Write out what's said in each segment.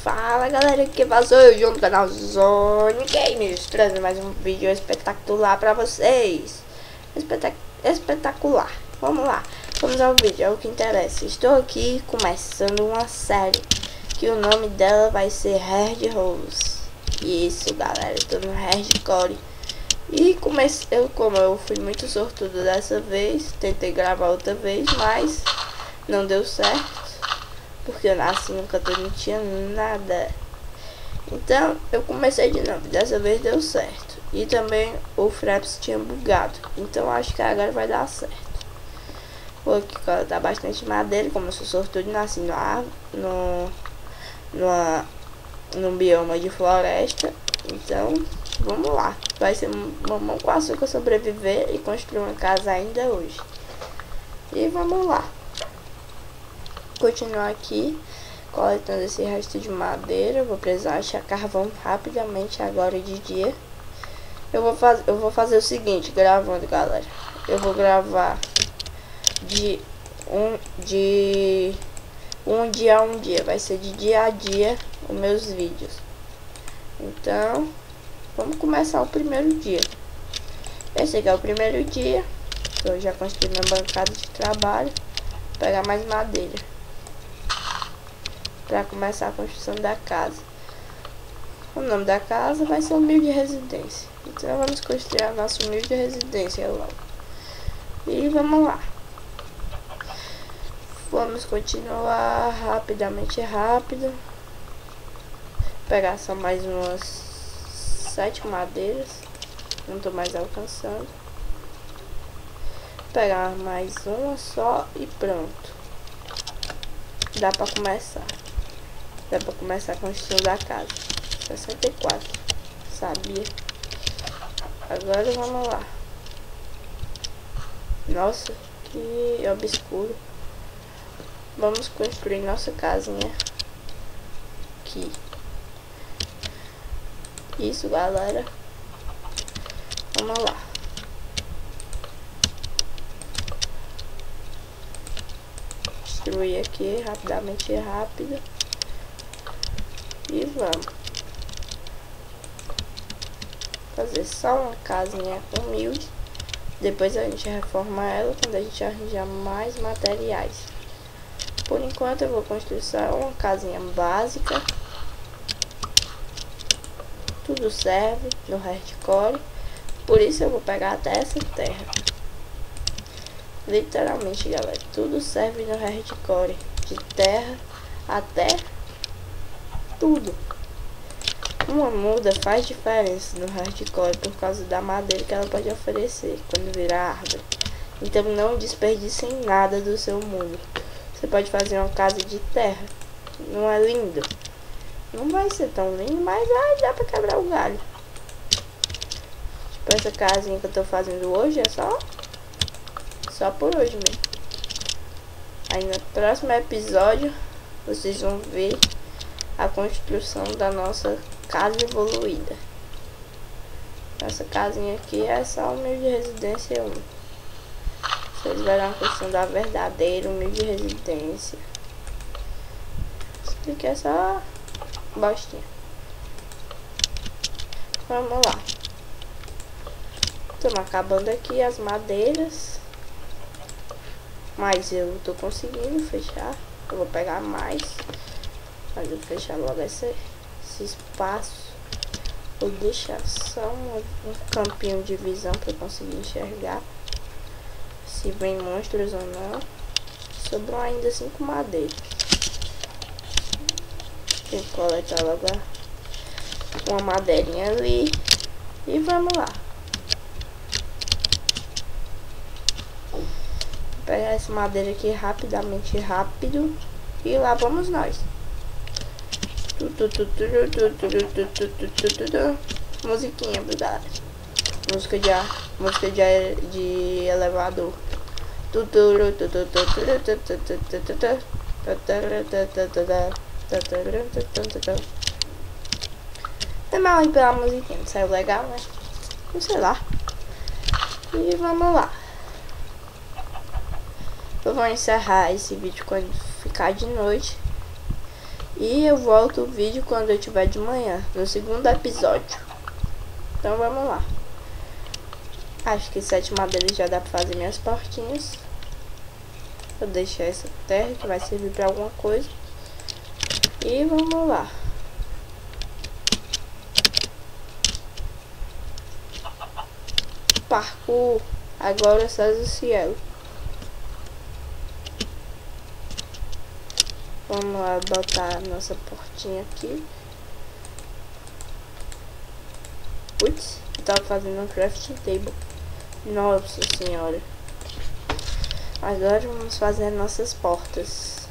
Fala galera, que vazou eu João do canal Zone Games, trazendo mais um vídeo espetacular pra vocês. Espetacular. Vamos lá, vamos ao vídeo, é o que interessa. Estou aqui começando uma série que o nome dela vai ser Hard Rose. Isso galera, estou no Hardcore. E como eu fui muito sortudo dessa vez, tentei gravar outra vez, mas não deu certo. Porque eu nasci no canto, não tinha nada. Então eu comecei de novo, dessa vez deu certo. E também o Fraps tinha bugado, então acho que agora vai dar certo. Vou aqui coletar bastante madeira, como eu sou sortudo, nasci num bioma de floresta. Então vamos lá, vai ser mamão com açúcar sobreviver e construir uma casa ainda hoje. E vamos lá. Continuar aqui coletando esse resto de madeira. Vou precisar achar carvão rapidamente agora de dia. Eu vou fazer o seguinte, gravando galera. Eu vou gravar de um dia a um dia. Vai ser de dia a dia os meus vídeos. Então vamos começar o primeiro dia. Esse aqui é o primeiro dia. Eu já construí minha bancada de trabalho. Vou pegar mais madeira para começar a construção da casa. O nome da casa vai ser Humilde Residência. Então vamos construir a nossa humilde residência logo. E vamos lá. Vamos continuar rapidamente rápido. Pegar só mais umas 7 madeiras. Não tô mais alcançando. Pegar mais uma só e pronto. Dá pra começar. Dá pra começar a construção da casa. 64. Sabia? Agora vamos lá. Nossa, que obscuro. Vamos construir nossa casinha aqui. Isso, galera. Vamos lá. Construir aqui rapidamente rápido. E vamos fazer só uma casinha humilde. Depois a gente reforma ela quando a gente arranjar mais materiais. Por enquanto eu vou construir só uma casinha básica. Tudo serve no Hardcore. Por isso eu vou pegar até essa terra. Literalmente galera, tudo serve no Hardcore. De terra até tudo. Uma muda faz diferença no Hardcore por causa da madeira que ela pode oferecer quando virar árvore. Então não desperdicem nada do seu mundo. Você pode fazer uma casa de terra. Não é lindo? Não vai ser tão lindo, mas dá pra quebrar o galho. Tipo essa casinha que eu tô fazendo hoje é só por hoje mesmo. Aí no próximo episódio vocês vão ver a construção da nossa casa evoluída. Essa casinha aqui é só humilde residência 1. Vocês verão a construção da verdadeira humilde residência. Isso aqui é só bostinha. Vamos lá. Estamos acabando aqui as madeiras. Mas eu tô conseguindo fechar. Eu vou pegar mais. Mas eu vou fechar logo esse espaço. Vou deixar só um campinho de visão para eu conseguir enxergar se vem monstros ou não. Sobrou ainda 5 madeiras. Tem que coletar logo uma madeirinha ali. E vamos lá. Vou pegar essa madeira aqui rapidamente rápido. E lá vamos nós. Musiquinha, galera. Música de elevador. É mal aí pela musiquinha, não saiu legal, né? Não sei lá. E vamos lá. Eu vou encerrar esse vídeo quando ficar de noite. E eu volto o vídeo quando eu tiver de manhã, no segundo episódio. Então vamos lá. Acho que 7 madeiras já dá pra fazer minhas portinhas. Vou deixar essa terra que vai servir pra alguma coisa. E vamos lá. Parkour. Agora César o Cielo. Vamos lá botar a nossa portinha aqui. Putz, eu tava fazendo um crafting table. Nossa senhora. Agora vamos fazer nossas portas.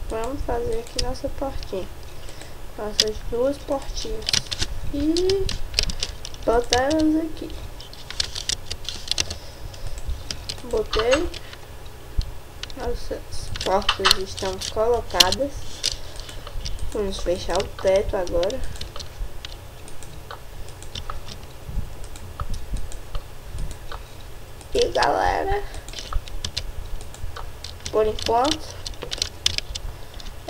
Vamos fazer aqui nossa portinha. Nossas 2 portinhas. E botar elas aqui. Botei. Nossas portas estão colocadas. Vamos fechar o teto agora. E galera, por enquanto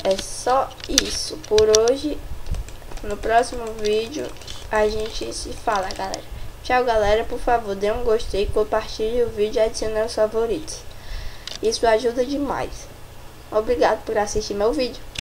é só isso por hoje. No próximo vídeo a gente se fala, galera. Tchau, galera. Por favor, dê um gostei, compartilhe o vídeo e adicione aos favoritos. Isso ajuda demais. Obrigado por assistir meu vídeo.